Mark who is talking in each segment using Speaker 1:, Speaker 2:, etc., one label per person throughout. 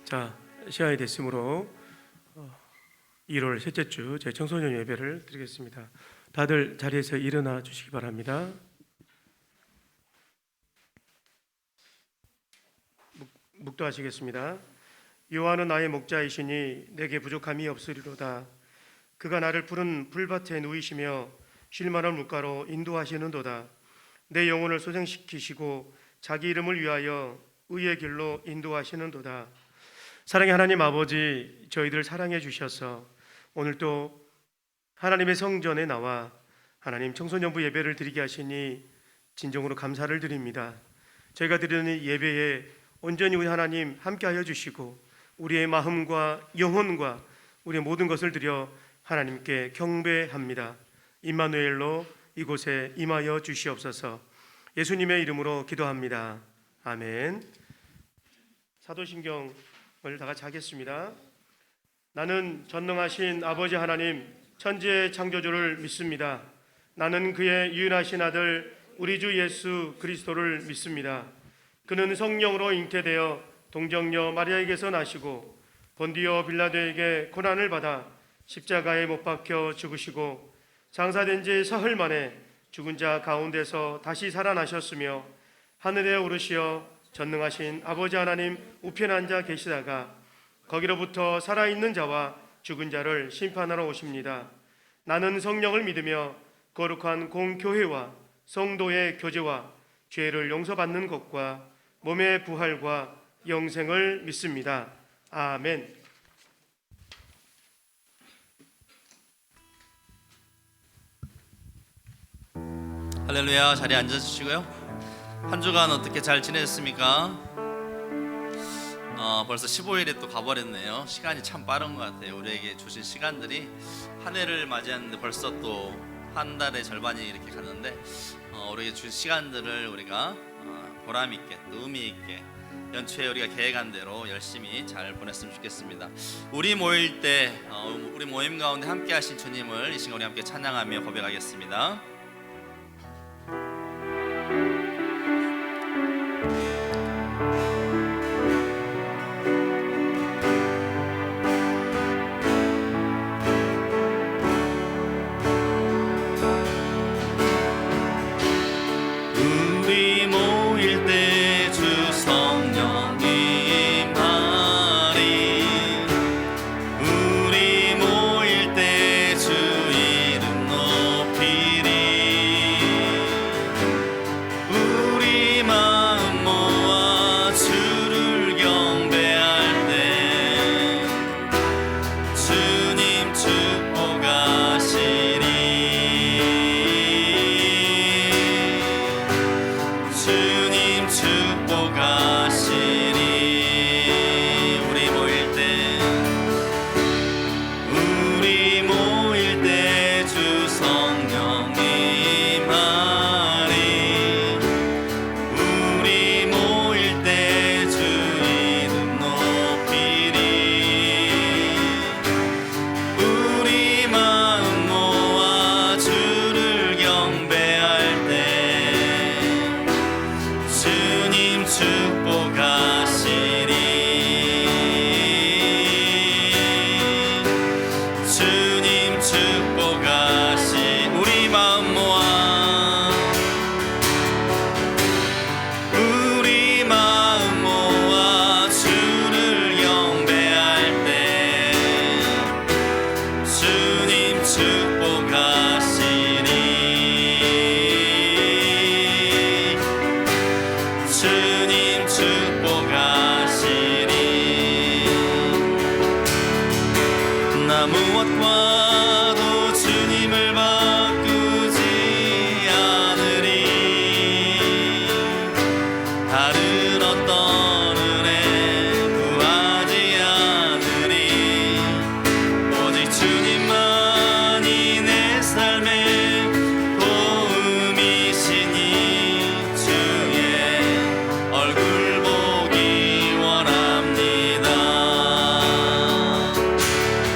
Speaker 1: 자, 시간이 됐으므로 1월 셋째 주 제 청소년 예배를 드리겠습니다. 다들 자리에서 일어나 주시기 바랍니다. 묵도하시겠습니다. 여호와는 나의 목자이시니 내게 부족함이 없으리로다. 그가 나를 푸른 풀밭에 누이시며 쉴만한 물가로 인도하시는도다. 내 영혼을 소생시키시고 자기 이름을 위하여 의의 길로 인도하시는도다. 사랑의 하나님 아버지, 저희들 사랑해 주셔서 오늘 또 하나님의 성전에 나와 하나님 청소년부 예배를 드리게 하시니 진정으로 감사를 드립니다. 저희가 드리는 예배에 온전히 우리 하나님 함께하여 주시고 우리의 마음과 영혼과 우리의 모든 것을 드려 하나님께 경배합니다. 임마누엘로 이곳에 임하여 주시옵소서. 예수님의 이름으로 기도합니다. 아멘. 사도신경을 다 같이 하겠습니다. 나는 전능하신 아버지 하나님 천지의 창조주를 믿습니다. 나는 그의 유일하신 아들 우리 주 예수 그리스도를 믿습니다. 그는 성령으로 잉태되어 동정녀 마리아에게서 나시고 본디오 빌라도에게 고난을 받아 십자가에 못 박혀 죽으시고 장사된 지 사흘 만에 죽은 자 가운데서 다시 살아나셨으며 하늘에 오르시어 전능하신 아버지 하나님 우편에 앉아 계시다가 거기로부터 살아있는 자와 죽은 자를 심판하러 오십니다. 나는 성령을 믿으며 거룩한 공교회와 성도의 교제와 죄를 용서받는 것과 몸의 부활과 영생을 믿습니다. 아멘.
Speaker 2: 할렐루야. 자리에 앉아주시고요. 한 주간 어떻게 잘 지내셨습니까? 벌써 15일에 또 가버렸네요. 시간이 참 빠른 것 같아요. 우리에게 주신 시간들이 한 해를 맞이했는데 벌써 또 한 달의 절반이 이렇게 갔는데 우리에게 주신 시간들을 우리가 보람 있게 또 의미 있게 연초에 우리가 계획한 대로 열심히 잘 보냈으면 좋겠습니다. 우리 모일 때 우리 모임 가운데 함께 하신 주님을 이 시간 우리 함께 찬양하며 고백하겠습니다.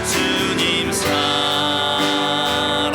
Speaker 3: 주님 사랑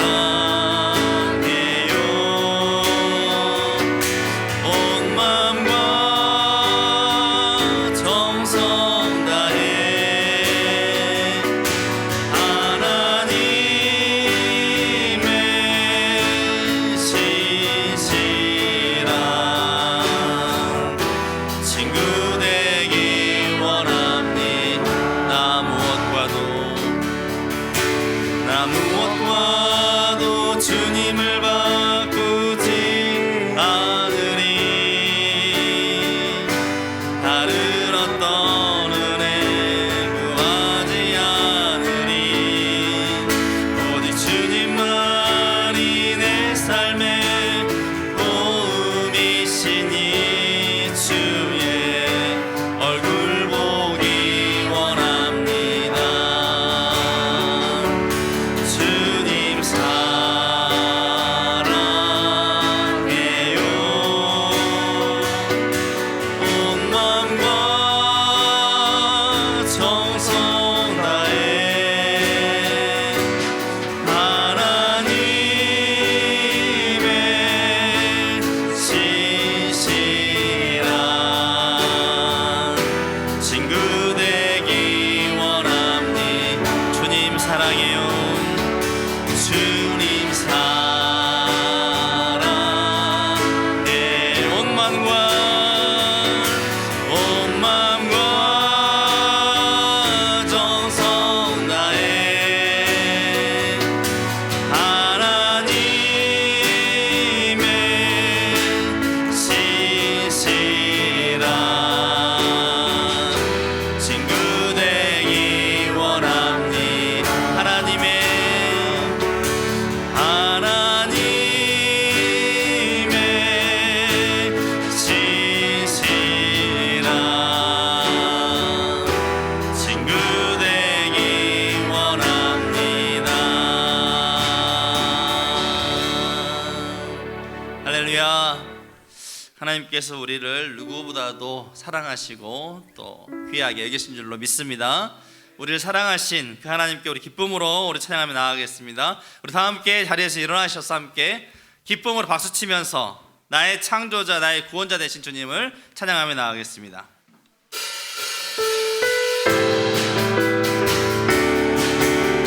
Speaker 2: 하나님께서 우리를 누구보다도 사랑하시고 또 귀하게 여기신 줄로 믿습니다. 우리를 사랑하신 그 하나님께 우리 기쁨으로 우리 찬양하며 나아가겠습니다. 우리 다 함께 자리에서 일어나셔서 함께 기쁨으로 박수치면서 나의 창조자, 나의 구원자 되신 주님을 찬양하며 나아가겠습니다.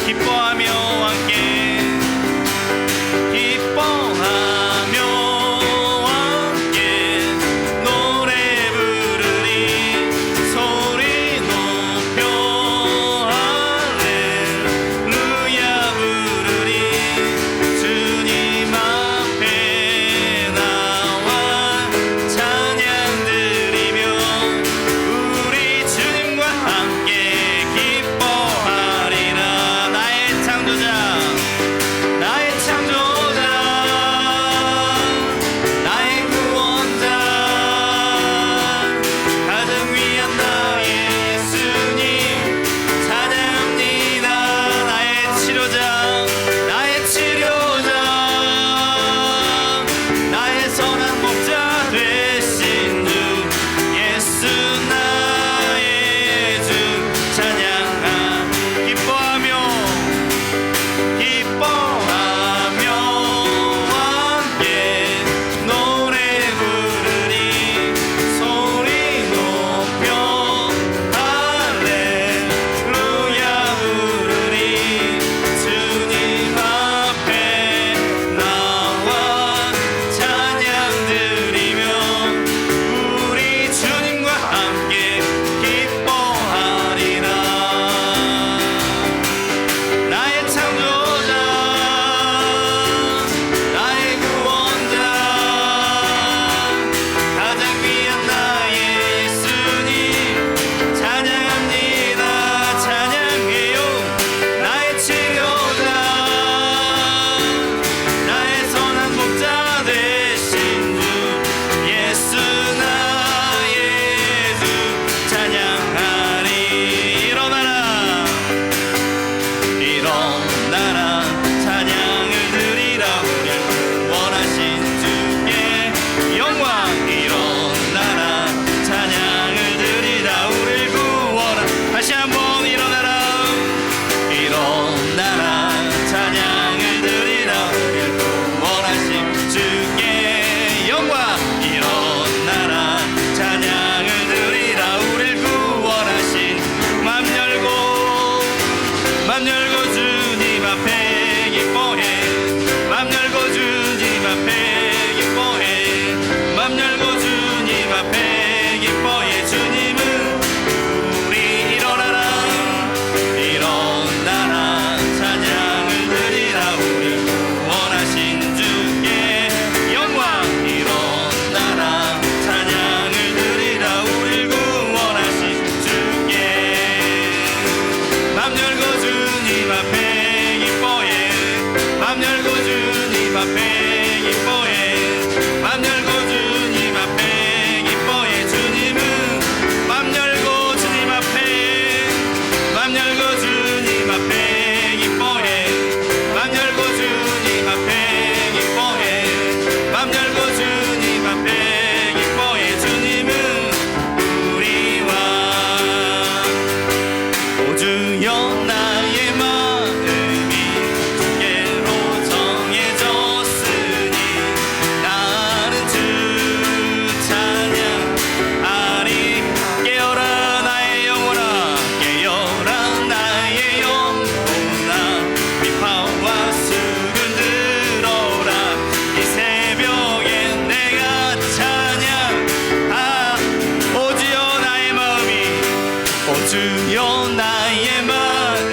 Speaker 2: 기뻐하며 함께 기뻐하며 함께 노래 부르리 소리 높여 할렐루야 부르리 주님 앞에 나와 찬양 드리며 우리 주님과 함께 기뻐하리라. 나의 창조자 나의 구원자 가장 위한 나의 예수님 찬양합니다. 나의 치료자 나의 선한 목자 되신 주 예수 나의 주 찬양하 기뻐하며 함께 노래 부르리 소리 높여 할렐루야 부르리 주님 앞에 나와 찬양 드리며 우리 주님과 함께 기뻐하리라. 나의 창조자 나의 구원자 가장 귀한 나의 예수님 찬양합니다. 찬양해요. 나의 치료자 나의 선한 목자 되신 주 예수 나의 주 찬양하리. 일어나라 찬양을 드리라. 우릴 원하신 주께 영광. 일어나라 찬양을 드리라. 우릴 구원하 다시 한번 일어나라 찬양을 드리라. 우릴 구원하신 주께 영광. 일어나라 찬양을 드리라. 우릴 구원하신 맘 열고 주님 앞에 기뻐해. 맘 열고 주님 앞에 기뻐해. 맘 열고 주님 앞에 기뻐해. 주님은 우리 일어나라 찬양을 드리라. 우리 원하신 주께 영광. 일어나라 찬양을 드리라. 우리 구원하신 주께 맘 열고 주님 앞에 기뻐해. 맘 열고 주님 앞에 기뻐해. 맘 열고 주님 앞에 기뻐해. 주님은 맘 열고 주님 앞에 기뻐해. 맘 열고 주님 앞에 기뻐해. 맘 열고 주님 앞에 기뻐해. 주님은 우리와 오주여 나의 마음이 주께로 정해졌으니 나는 주 찬양하리. 깨어라 나의 영혼아 깨어라 나의 영혼아 비파와 수군 들어라. 이 새벽에 내가 찬양하 오주여 나의 마음이 오주여 나의 마음이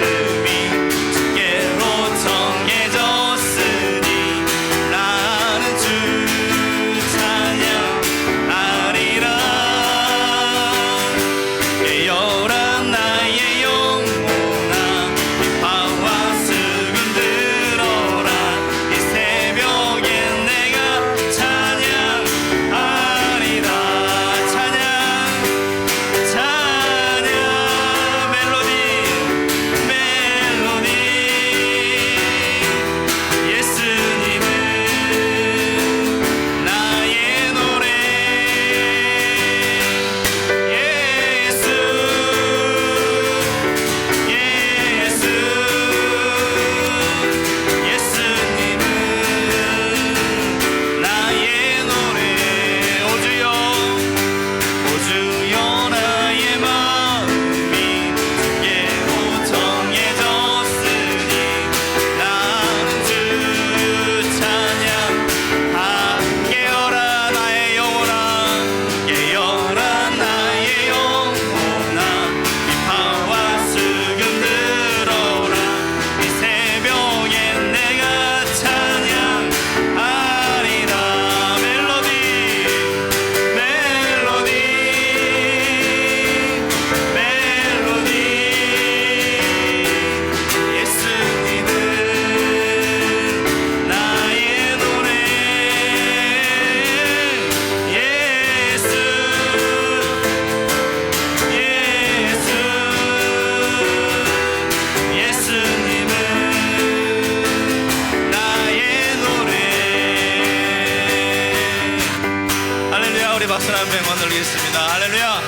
Speaker 2: 영광 돌리겠습니다. 할렐루야.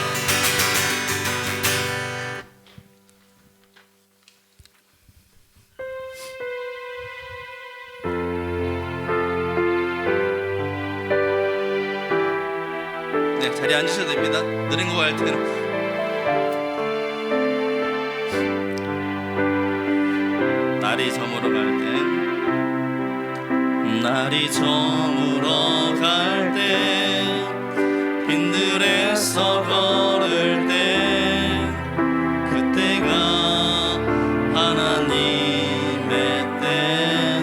Speaker 2: 네, 자리에 앉으셔도 됩니다. 느린 거 갈 때는. 날이 저물어 갈 때, 날이 저물어 갈 때, 빈들에서 걸을 때, 그때가 하나님의 때.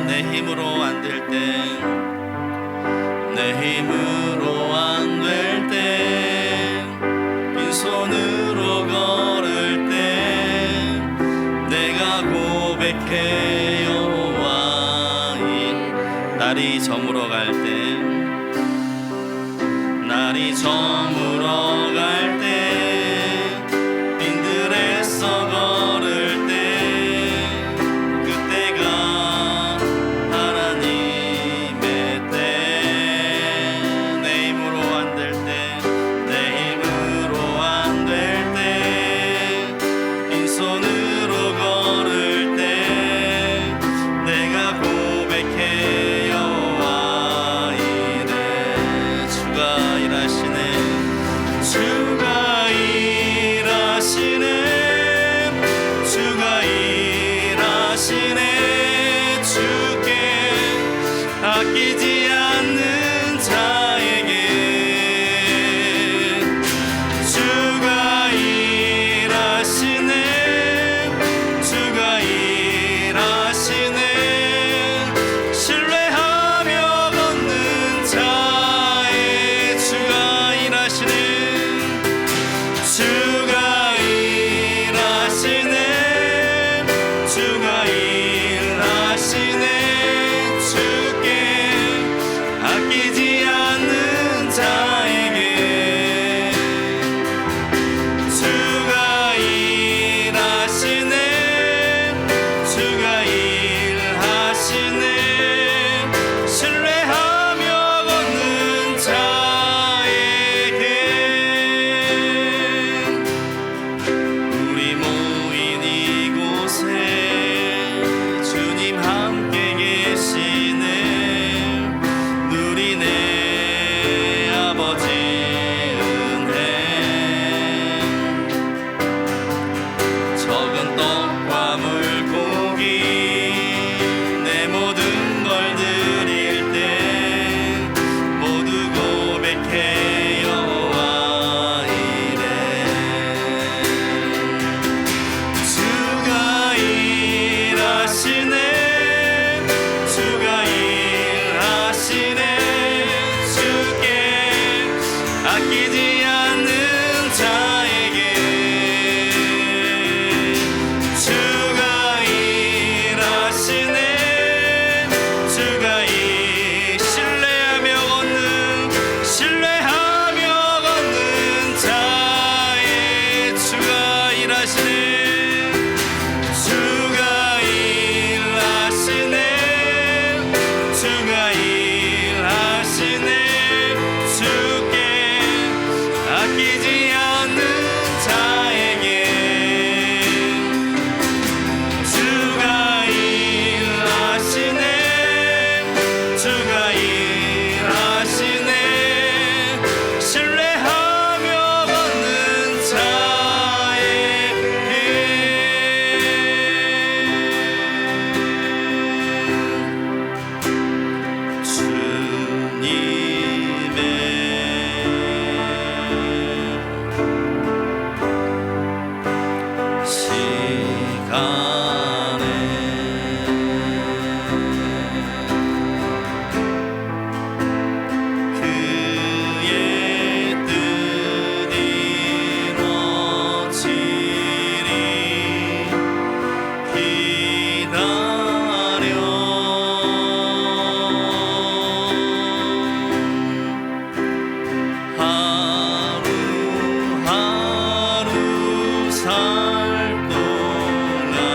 Speaker 2: 내 힘으로 안 될 때, 내 힘으로 안 될 때, 빈손으로 걸을 때, 내가 고백해 여호와의. 날이 저물어 갈 때, 날이 저물어 갈 때, 빈들에서 걸을 때, 그때가 하나님의 때. 내 힘으로 안 될 때, 내 힘으로 안 될 때, 빈손으로 걸을 때, 내가 고백해 여호와 이래. 주가 일하시네, 주가 일하시네, 주가 일하시네. 주께 아끼지 않는 자에게 주가 일하시네, 주가 일하시네. 신뢰하며 걷는 자의 주가 일하시네, 주가 일하시네, 주가 일하시네. 주께 아끼지 않는 자에게 주가 일하시네, 주가 일하시네. 신뢰하며 걷는 자에게. 우리 모인 이곳에 주님 함께 계시네. 누리네 아버지 은혜. 적은 떡과 물고기 내 모든 걸 드릴 때, 모두 고백해 여호와 이래. 주가 일하시네, 주가 일하시네. 주께 아끼지 않는 자에게 주가 일하시네, 주가 신뢰하며 걷는, 신뢰하며 걷는 자의 주가 일하시네, 주가 일하시네, 주가 일하시네. 주께 아끼지 않는 자에게 주가 일하시네, 주가 일하시네. 신뢰하며 걷는 자에게 살 동안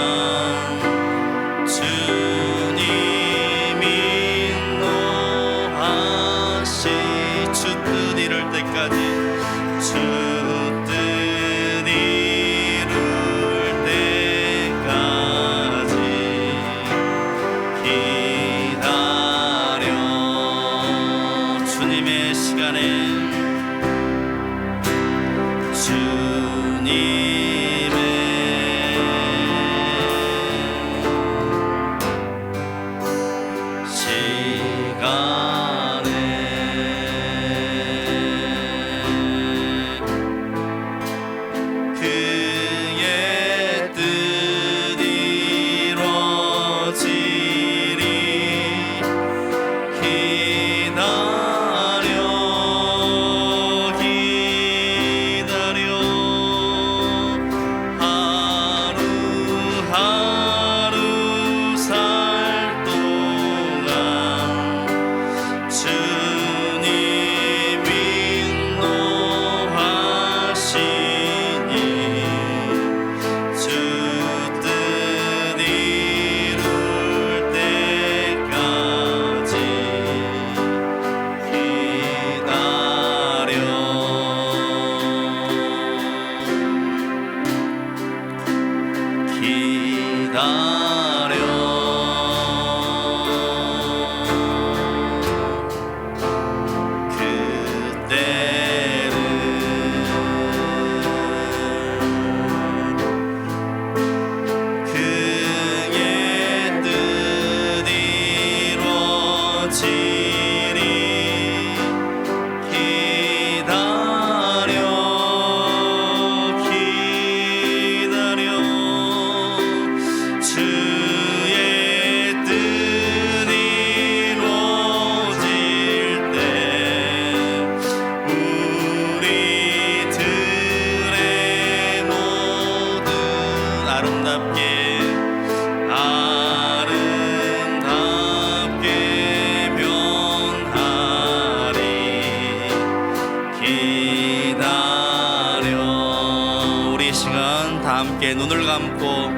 Speaker 2: 하루 살 동안 주님 인도하시니 주 뜻 이룰 때까지 그의 뜻 이루어지리. 기다려 주의 뜻 이루어질 때 우리들의 모든 아름답게 변하리. 기다려. 우리 이 시간 다 함께 눈을 감고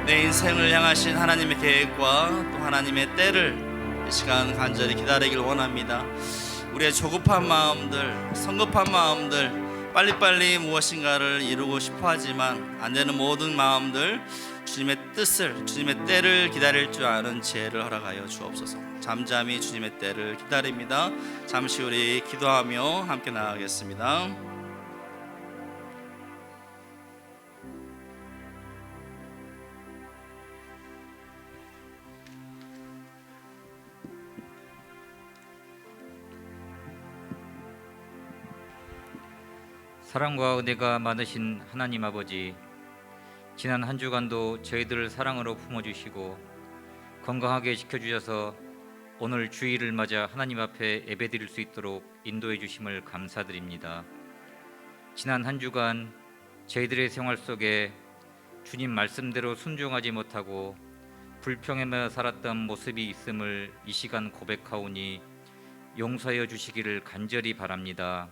Speaker 2: 내 인생을 향하신 하나님의 계획과 또 하나님의 때를 이 시간 간절히 기다리길 원합니다. 우리의 조급한 마음들, 성급한 마음들, 빨리빨리 무엇인가를 이루고 싶어 하지만 안 되는 모든 마음들, 주님의 뜻을, 주님의 때를 기다릴 줄 아는 지혜를 허락하여 주옵소서. 잠잠히 주님의 때를 기다립니다. 잠시 우리 기도하며 함께 나아가겠습니다.
Speaker 3: 사랑과 은혜가 많으신 하나님 아버지, 지난 한 주간도 저희들을 사랑으로 품어주시고 건강하게 지켜주셔서 오늘 주일을 맞아 하나님 앞에 예배드릴 수 있도록 인도해 주심을 감사드립니다. 지난 한 주간 저희들의 생활 속에 주님 말씀대로 순종하지 못하고 불평하며 살았던 모습이 있음을 이 시간 고백하오니 용서하여 주시기를 간절히 바랍니다.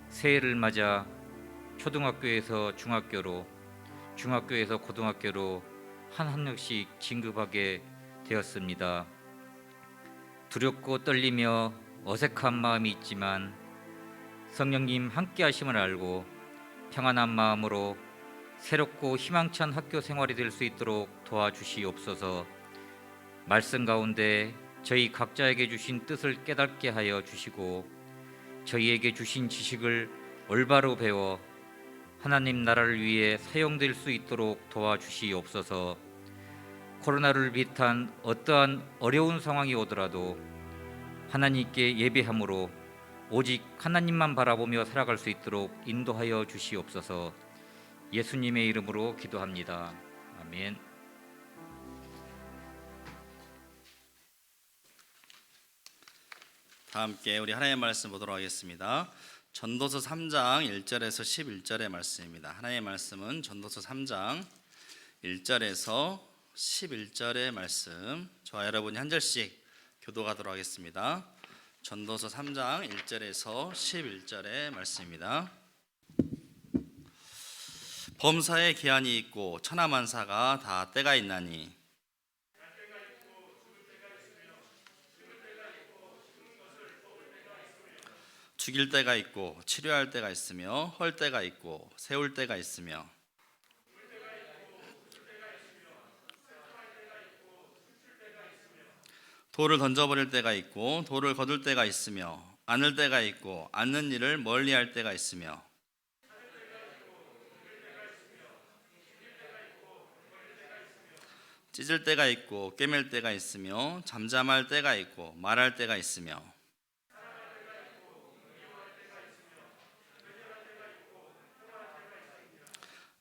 Speaker 3: 새해를 맞아 초등학교에서 중학교로, 중학교에서 고등학교로 한 학년씩 진급하게 되었습니다. 두렵고 떨리며 어색한 마음이 있지만 성령님 함께 하심을 알고 평안한 마음으로 새롭고 희망찬 학교 생활이 될 수 있도록 도와주시옵소서. 말씀 가운데 저희 각자에게 주신 뜻을 깨닫게 하여 주시고 저희에게 주신 지식을 올바로 배워 하나님 나라를 위해 사용될 수 있도록 도와주시옵소서. 코로나를 비롯한 어떠한 어려운 상황이 오더라도 하나님께 예배함으로 오직 하나님만 바라보며 살아갈 수 있도록 인도하여 주시옵소서. 예수님의 이름으로 기도합니다. 아멘.
Speaker 2: 다 함께 우리 하나님의 말씀 보도록 하겠습니다. 전도서 3장 1절에서 11절의 말씀입니다. 하나님의 말씀은 전도서 3장 1절에서 11절의 말씀, 저와 여러분이 한 절씩 교도하도록 하겠습니다. 전도서 3장 1절에서 11절의 말씀입니다. 범사에 기한이 있고 천하만사가 다 때가 있나니 죽일 때가 있고 치료할 때가 있으며 헐 때가 있고 세울 때가 있으며 돌을 던져버릴 때가 있고 돌을 거둘 때가 있으며 안을 때가 있고 안는 일을 멀리할 때가 있으며 찢을 때가 있고 꿰맬 때가 있으며 잠잠할 때가 있고 말할 때가 있으며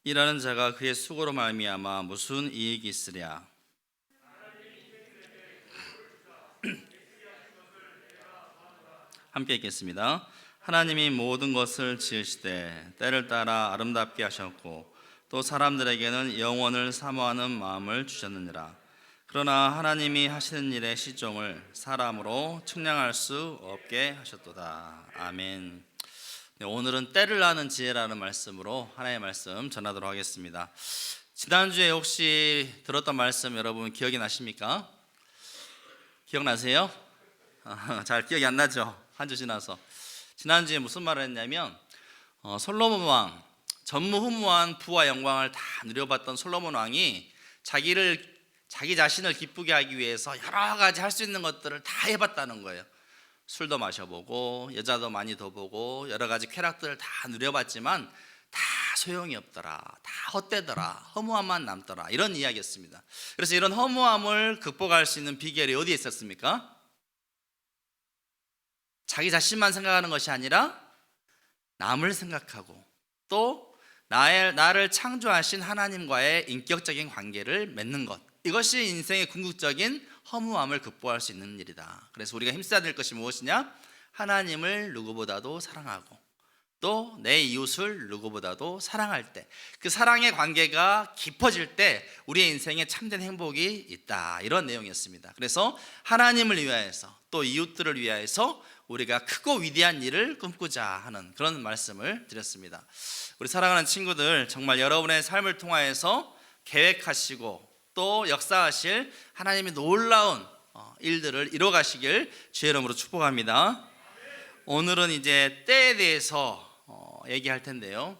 Speaker 2: 일하는 자가 그의 수고로 말미암아 무슨 이익이 있으랴. 함께 읽겠습니다. 하나님이 모든 것을 지으시되 때를 따라 아름답게 하셨고 또 사람들에게는 영원을 사모하는 마음을 주셨느니라. 그러나 하나님이 하시는 일의 시종을 사람으로 측량할 수 없게 하셨도다. 아멘. 네, 오늘은 때를 아는 지혜라는 말씀으로 하나님의 말씀 전하도록 하겠습니다. 지난주에 혹시 들었던 말씀 여러분 기억이 나십니까? 기억나세요? 잘 기억이 안 나죠? 한 주 지나서. 지난주에 무슨 말을 했냐면 솔로몬 왕, 전무후무한 부와 영광을 다 누려봤던 솔로몬 왕이 자기 자신을 기쁘게 하기 위해서 여러 가지 할 수 있는 것들을 다 해봤다는 거예요. 술도 마셔보고 여자도 많이 더 보고 여러 가지 쾌락들을 다 누려봤지만 다 소용이 없더라, 다 헛되더라, 허무함만 남더라, 이런 이야기였습니다. 그래서 이런 허무함을 극복할 수 있는 비결이 어디에 있었습니까? 자기 자신만 생각하는 것이 아니라 남을 생각하고 또 나를 창조하신 하나님과의 인격적인 관계를 맺는 것, 이것이 인생의 궁극적인 허무함을 극복할 수 있는 일이다. 그래서 우리가 힘써야 될 것이 무엇이냐? 하나님을 누구보다도 사랑하고 또 내 이웃을 누구보다도 사랑할 때, 그 사랑의 관계가 깊어질 때 우리의 인생에 참된 행복이 있다, 이런 내용이었습니다. 그래서 하나님을 위하여서 또 이웃들을 위하여서 우리가 크고 위대한 일을 꿈꾸자 하는 그런 말씀을 드렸습니다. 우리 사랑하는 친구들, 정말 여러분의 삶을 통하여서 계획하시고 또 역사하실 하나님의 놀라운 일들을 이뤄가시길 주의 이름으로 축복합니다. 오늘은 이제 때에 대해서 얘기할 텐데요.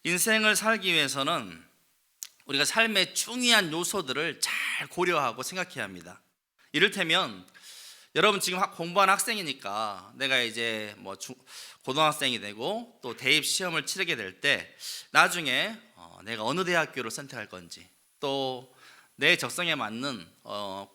Speaker 2: 인생을 살기 위해서는 우리가 삶의 중요한 요소들을 잘 고려하고 생각해야 합니다. 이를테면 여러분 지금 공부하는 학생이니까 내가 이제 고등학생이 되고 또 대입 시험을 치르게 될 때 나중에 내가 어느 대학교를 선택할 건지, 또 내 적성에 맞는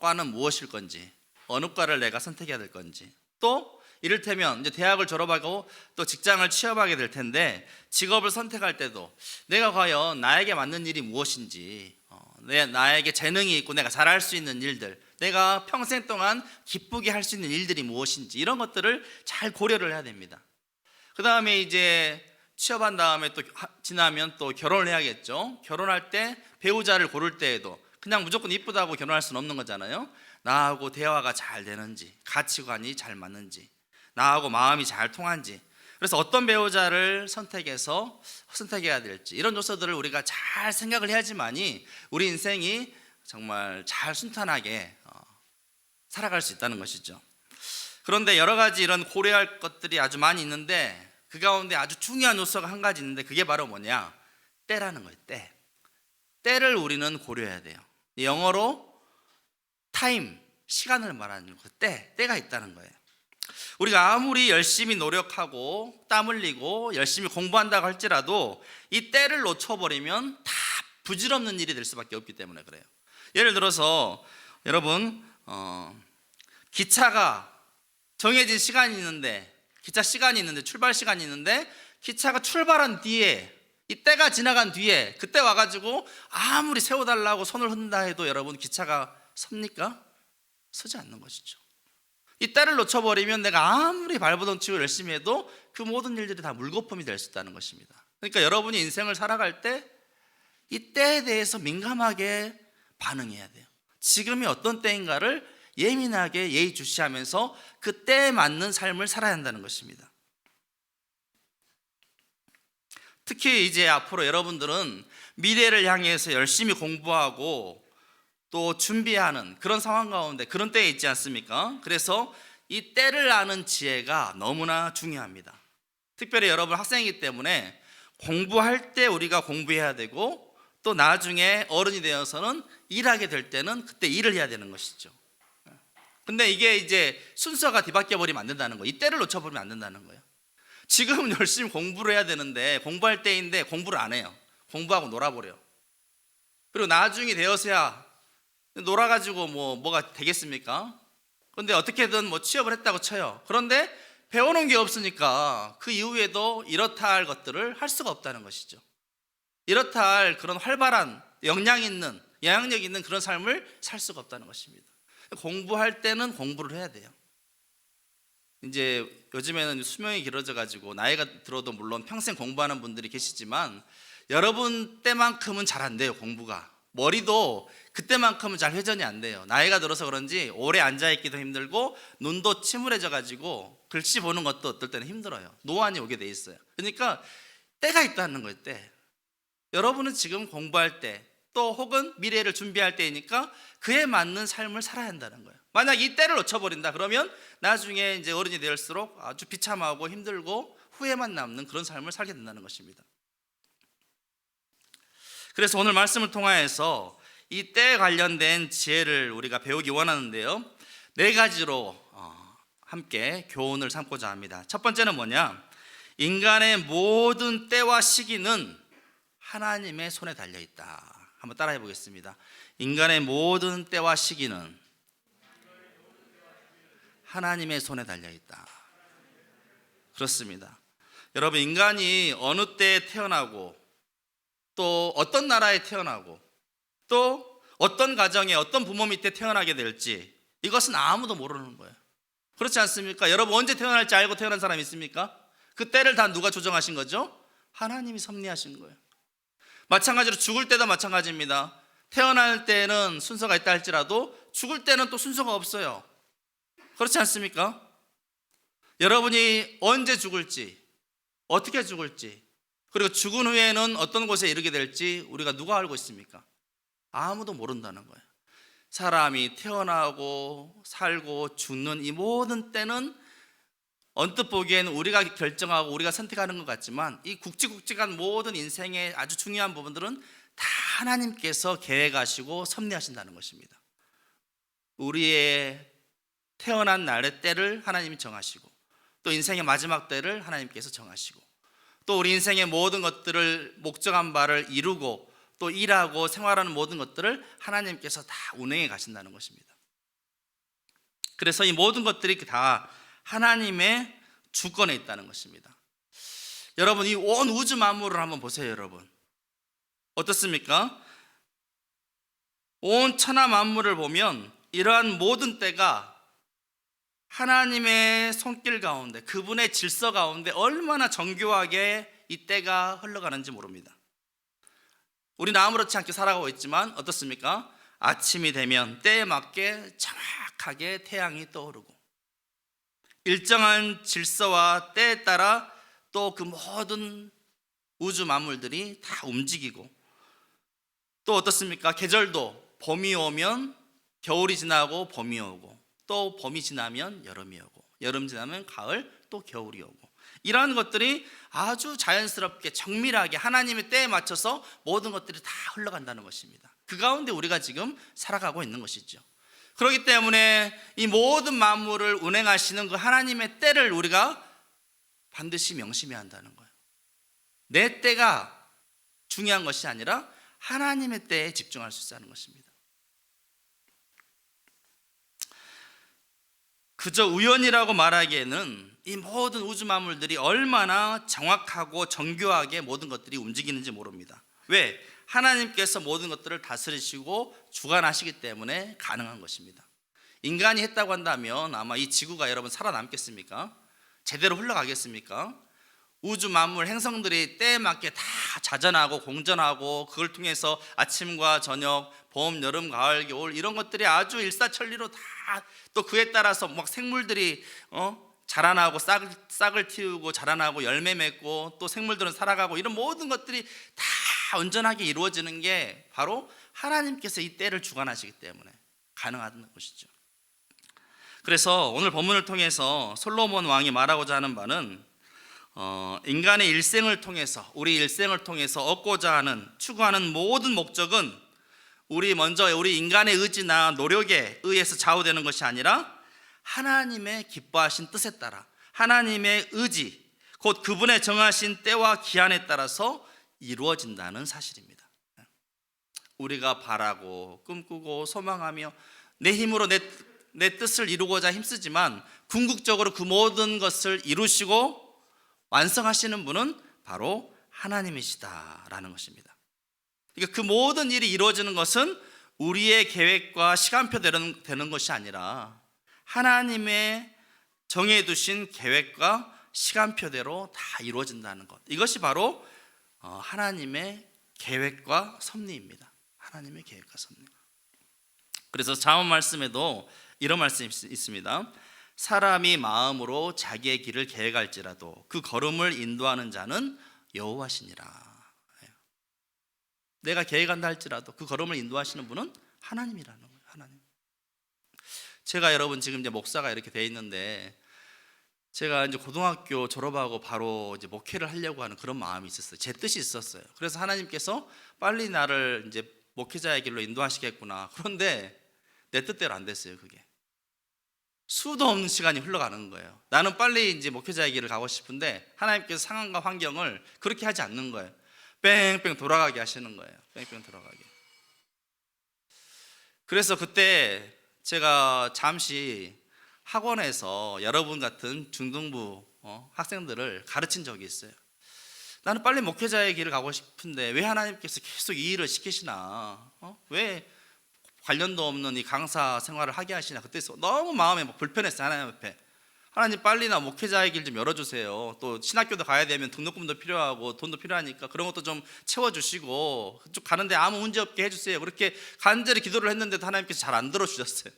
Speaker 2: 과는 무엇일 건지, 어느 과를 내가 선택해야 될 건지, 또 이를테면 이제 대학을 졸업하고 또 직장을 취업하게 될 텐데 직업을 선택할 때도 내가 과연 나에게 맞는 일이 무엇인지, 나에게 재능이 있고 내가 잘할 수 있는 일들, 내가 평생 동안 기쁘게 할 수 있는 일들이 무엇인지, 이런 것들을 잘 고려를 해야 됩니다. 그 다음에 이제 취업한 다음에 또 지나면 또 결혼을 해야겠죠. 결혼할 때 배우자를 고를 때에도 그냥 무조건 이쁘다고 결혼할 수는 없는 거잖아요. 나하고 대화가 잘 되는지, 가치관이 잘 맞는지, 나하고 마음이 잘 통한지, 그래서 어떤 배우자를 선택해야 될지, 이런 요소들을 우리가 잘 생각을 해야지만이 우리 인생이 정말 잘 순탄하게 살아갈 수 있다는 것이죠. 그런데 여러 가지 이런 고려할 것들이 아주 많이 있는데 그 가운데 아주 중요한 요소가 한 가지 있는데 그게 바로 뭐냐? 때라는 거예요. 때를 우리는 고려해야 돼요. 영어로 타임, 시간을 말하는 그 때가 있다는 거예요. 우리가 아무리 열심히 노력하고 땀 흘리고 열심히 공부한다고 할지라도 이 때를 놓쳐버리면 다 부질없는 일이 될 수밖에 없기 때문에 그래요. 예를 들어서 여러분 기차가 정해진 시간이 있는데, 기차 시간이 있는데, 출발 시간이 있는데 기차가 출발한 뒤에, 이 때가 지나간 뒤에 그때 와가지고 아무리 세워달라고 손을 흔든다 해도 여러분 기차가 섭니까? 서지 않는 것이죠. 이 때를 놓쳐버리면 내가 아무리 발버둥치고 열심히 해도 그 모든 일들이 다 물거품이 될 수 있다는 것입니다. 그러니까 여러분이 인생을 살아갈 때 이 때에 대해서 민감하게 반응해야 돼요. 지금이 어떤 때인가를 예민하게 예의주시하면서 그 때에 맞는 삶을 살아야 한다는 것입니다. 특히 이제 앞으로 여러분들은 미래를 향해서 열심히 공부하고 또 준비하는 그런 상황 가운데, 그런 때에 있지 않습니까? 그래서 이 때를 아는 지혜가 너무나 중요합니다. 특별히 여러분 학생이기 때문에 공부할 때 우리가 공부해야 되고, 또 나중에 어른이 되어서는 일하게 될 때는 그때 일을 해야 되는 것이죠. 근데 이게 이제 순서가 뒤바뀌어 버리면 안 된다는 거예요. 이 때를 놓쳐버리면 안 된다는 거예요. 지금은 열심히 공부를 해야 되는데 공부할 때인데 공부를 안 해요. 공부하고 놀아버려요. 그리고 나중에 되어서야 놀아가지고 뭐가 되겠습니까? 그런데 어떻게든 취업을 했다고 쳐요. 그런데 배워놓은 게 없으니까 그 이후에도 이렇다 할 것들을 할 수가 없다는 것이죠. 이렇다 할 그런 활발한 영향력 있는 그런 삶을 살 수가 없다는 것입니다. 공부할 때는 공부를 해야 돼요. 이제 요즘에는 수명이 길어져 가지고 나이가 들어도 물론 평생 공부하는 분들이 계시지만 여러분 때만큼은 잘 안 돼요. 공부가 머리도 그때만큼은 잘 회전이 안 돼요. 나이가 들어서 그런지 오래 앉아있기도 힘들고 눈도 침울해져 가지고 글씨 보는 것도 어떨 때는 힘들어요. 노안이 오게 돼 있어요. 그러니까 때가 있다는 거예요. 때. 여러분은 지금 공부할 때 또 혹은 미래를 준비할 때이니까 그에 맞는 삶을 살아야 한다는 거예요. 만약 이 때를 놓쳐버린다 그러면 나중에 이제 어른이 될수록 아주 비참하고 힘들고 후회만 남는 그런 삶을 살게 된다는 것입니다. 그래서 오늘 말씀을 통하여서 이 때에 관련된 지혜를 우리가 배우기 원하는데요, 4가지로 함께 교훈을 삼고자 합니다. 첫 번째는 뭐냐? 인간의 모든 때와 시기는 하나님의 손에 달려있다. 한번 따라해 보겠습니다. 인간의 모든 때와 시기는 하나님의 손에 달려있다. 그렇습니다. 여러분, 인간이 어느 때에 태어나고 또 어떤 나라에 태어나고 또 어떤 가정에 어떤 부모 밑에 태어나게 될지 이것은 아무도 모르는 거예요. 그렇지 않습니까? 여러분, 언제 태어날지 알고 태어난 사람 있습니까? 그 때를 다 누가 조정하신 거죠? 하나님이 섭리하신 거예요. 마찬가지로 죽을 때도 마찬가지입니다. 태어날 때는 순서가 있다 할지라도 죽을 때는 또 순서가 없어요. 그렇지 않습니까? 여러분이 언제 죽을지, 어떻게 죽을지, 그리고 죽은 후에는 어떤 곳에 이르게 될지 우리가 누가 알고 있습니까? 아무도 모른다는 거예요. 사람이 태어나고 살고 죽는 이 모든 때는 언뜻 보기에는 우리가 결정하고 우리가 선택하는 것 같지만 이 굵직굵직한 모든 인생의 아주 중요한 부분들은 다 하나님께서 계획하시고 섭리하신다는 것입니다. 우리의 태어난 날의 때를 하나님이 정하시고 또 인생의 마지막 때를 하나님께서 정하시고 또 우리 인생의 모든 것들을 목적한 바를 이루고 또 일하고 생활하는 모든 것들을 하나님께서 다 운행해 가신다는 것입니다. 그래서 이 모든 것들이 다 하나님의 주권에 있다는 것입니다. 여러분, 이 온 우주 만물을 한번 보세요. 여러분, 어떻습니까? 온 천하 만물을 보면 이러한 모든 때가 하나님의 손길 가운데, 그분의 질서 가운데 얼마나 정교하게 이 때가 흘러가는지 모릅니다. 우리는 아무렇지 않게 살아가고 있지만 어떻습니까? 아침이 되면 때에 맞게 정확하게 태양이 떠오르고 일정한 질서와 때에 따라 또 그 모든 우주 만물들이 다 움직이고 또 어떻습니까? 계절도 봄이 오면 겨울이 지나고 봄이 오고 또 봄이 지나면 여름이 오고 여름 지나면 가을 또 겨울이 오고 이러한 것들이 아주 자연스럽게 정밀하게 하나님의 때에 맞춰서 모든 것들이 다 흘러간다는 것입니다. 그 가운데 우리가 지금 살아가고 있는 것이죠. 그렇기 때문에 이 모든 만물을 운행하시는 그 하나님의 때를 우리가 반드시 명심해야 한다는 거예요. 내 때가 중요한 것이 아니라 하나님의 때에 집중할 수 있다는 것입니다. 그저 우연이라고 말하기에는 이 모든 우주 만물들이 얼마나 정확하고 정교하게 모든 것들이 움직이는지 모릅니다. 왜? 하나님께서 모든 것들을 다스리시고 주관하시기 때문에 가능한 것입니다. 인간이 했다고 한다면 아마 이 지구가 여러분 살아남겠습니까? 제대로 흘러가겠습니까? 우주 만물 행성들이 때에 맞게 다 자전하고 공전하고 그걸 통해서 아침과 저녁, 봄, 여름, 가을, 겨울 이런 것들이 아주 일사천리로 다 또 그에 따라서 막 생물들이 자라나고 싹을 틔우고 자라나고 열매 맺고 또 생물들은 살아가고 이런 모든 것들이 다 온전하게 이루어지는 게 바로 하나님께서 이 때를 주관하시기 때문에 가능한 것이죠. 그래서 오늘 본문을 통해서 솔로몬 왕이 말하고자 하는 바는 인간의 일생을 통해서 우리 일생을 통해서 얻고자 하는 추구하는 모든 목적은 우리 인간의 의지나 노력에 의해서 좌우되는 것이 아니라 하나님의 기뻐하신 뜻에 따라 하나님의 의지 곧 그분의 정하신 때와 기한에 따라서 이루어진다는 사실입니다. 우리가 바라고 꿈꾸고 소망하며 내 힘으로 내 뜻을 이루고자 힘쓰지만 궁극적으로 그 모든 것을 이루시고 완성하시는 분은 바로 하나님이시다라는 것입니다. 그러니까 그 모든 일이 이루어지는 것은 우리의 계획과 시간표대로 되는 것이 아니라 하나님의 정해두신 계획과 시간표대로 다 이루어진다는 것, 이것이 바로 하나님의 계획과 섭리입니다. 하나님의 계획과 섭리. 그래서 잠언 말씀에도 이런 말씀이 있습니다. 사람이 마음으로 자기의 길을 계획할지라도 그 걸음을 인도하는 자는 여호와시니라. 내가 계획한다 할지라도 그 걸음을 인도하시는 분은 하나님이라는 거예요. 하나님. 제가 여러분 지금 이제 목사가 이렇게 돼 있는데 제가 이제 고등학교 졸업하고 바로 이제 목회를 하려고 하는 그런 마음이 있었어요. 제 뜻이 있었어요. 그래서 하나님께서 빨리 나를 이제 목회자의 길로 인도하시겠구나. 그런데 내 뜻대로 안 됐어요. 그게 수도 없는 시간이 흘러가는 거예요. 나는 빨리 이제 목회자의 길을 가고 싶은데 하나님께서 상황과 환경을 그렇게 하지 않는 거예요. 뺑뺑 돌아가게 하시는 거예요. 뺑뺑 돌아가게. 그래서 그때 제가 잠시 학원에서 여러분 같은 중등부 학생들을 가르친 적이 있어요. 나는 빨리 목회자의 길을 가고 싶은데 왜 하나님께서 계속 이 일을 시키시나? 왜 관련도 없는 이 강사 생활을 하게 하시나? 그때 너무 마음에 막 불편했어요. 하나님 앞에. 하나님 빨리 나 목회자의 길 좀 열어주세요. 또 신학교도 가야 되면 등록금도 필요하고 돈도 필요하니까 그런 것도 좀 채워주시고 그쪽 가는데 아무 문제 없게 해주세요. 그렇게 간절히 기도를 했는데도 하나님께서 잘 안 들어주셨어요.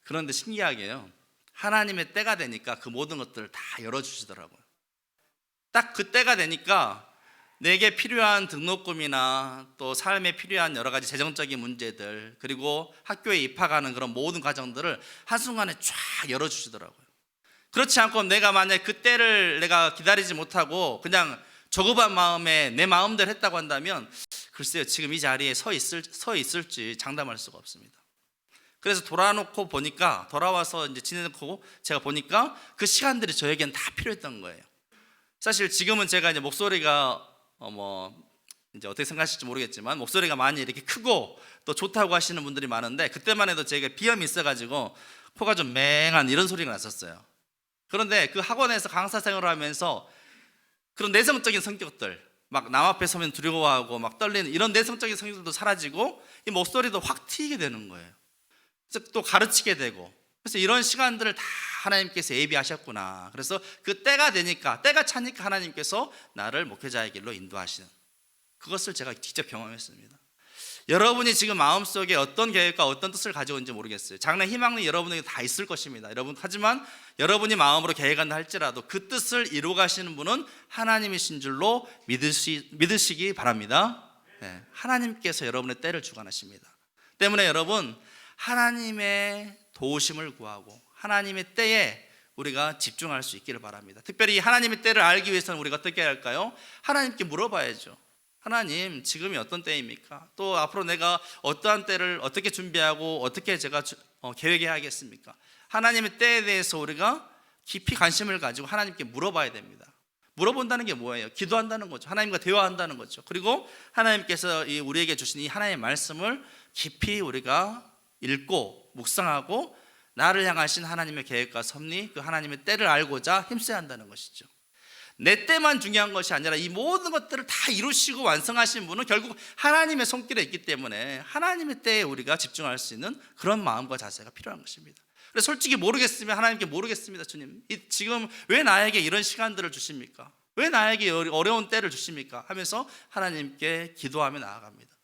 Speaker 2: 그런데 신기하게요, 하나님의 때가 되니까 그 모든 것들을 다 열어주시더라고요. 딱 그 때가 되니까 내게 필요한 등록금이나 또 삶에 필요한 여러 가지 재정적인 문제들, 그리고 학교에 입학하는 그런 모든 과정들을 한순간에 쫙 열어주시더라고요. 그렇지 않고 내가 만약에 그 때를 내가 기다리지 못하고 그냥 조급한 마음에 내 마음대로 했다고 한다면 글쎄요, 지금 이 자리에 서 있을지 장담할 수가 없습니다. 그래서 돌아와서 이제 지내놓고 제가 보니까 그 시간들이 저에겐 다 필요했던 거예요. 사실 지금은 제가 이제 목소리가 이제 어떻게 생각하실지 모르겠지만 목소리가 많이 이렇게 크고 또 좋다고 하시는 분들이 많은데 그때만 해도 제가 비염이 있어가지고 코가 좀 맹한 이런 소리가 났었어요. 그런데 그 학원에서 강사 생활을 하면서 그런 내성적인 성격들, 막 남 앞에 서면 두려워하고 막 떨리는 이런 내성적인 성격들도 사라지고 이 목소리도 확 트이게 되는 거예요. 그래서 또 가르치게 되고, 그래서 이런 시간들을 다 하나님께서 예비하셨구나. 그래서 그 때가 되니까, 때가 차니까 하나님께서 나를 목회자의 길로 인도하시는, 그것을 제가 직접 경험했습니다. 여러분이 지금 마음속에 어떤 계획과 어떤 뜻을 가지고 있는지 모르겠어요. 장래 희망은 여러분에게 다 있을 것입니다. 하지만 여러분이 마음으로 계획한다 할지라도 그 뜻을 이루어 가시는 분은 하나님이신 줄로 믿으시기 바랍니다. 네, 하나님께서 여러분의 때를 주관하십니다. 때문에 여러분, 하나님의 도우심을 구하고 하나님의 때에 우리가 집중할 수 있기를 바랍니다. 특별히 하나님의 때를 알기 위해서는 우리가 어떻게 해야 할까요? 하나님께 물어봐야죠. 하나님, 지금이 어떤 때입니까? 또 앞으로 내가 어떠한 때를 어떻게 준비하고 어떻게 제가 계획해야겠습니까? 하나님의 때에 대해서 우리가 깊이 관심을 가지고 하나님께 물어봐야 됩니다. 물어본다는 게 뭐예요? 기도한다는 거죠. 하나님과 대화한다는 거죠. 그리고 하나님께서 우리에게 주신 이 하나님의 말씀을 깊이 우리가 읽고 묵상하고 나를 향하신 하나님의 계획과 섭리, 그 하나님의 때를 알고자 힘써야 한다는 것이죠. 내 때만 중요한 것이 아니라 이 모든 것들을 다 이루시고 완성하신 분은 결국 하나님의 손길에 있기 때문에 하나님의 때에 우리가 집중할 수 있는 그런 마음과 자세가 필요한 것입니다. 그래서 솔직히 모르겠으면 하나님께 모르겠습니다. 주님, 지금 왜 나에게 이런 시간들을 주십니까? 왜 나에게 어려운 때를 주십니까? 하면서 하나님께 기도하며 나아갑니다.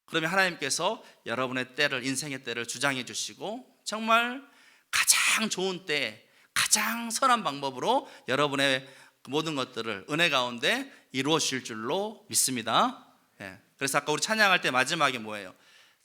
Speaker 2: 그러면 하나님께서 여러분의 때를, 인생의 때를 주장해 주시고 정말 가장 좋은 때에 가장 선한 방법으로 여러분의 모든 것들을 은혜 가운데 이루어 주실 줄로 믿습니다. 그래서 아까 우리 찬양할 때 마지막에 뭐예요?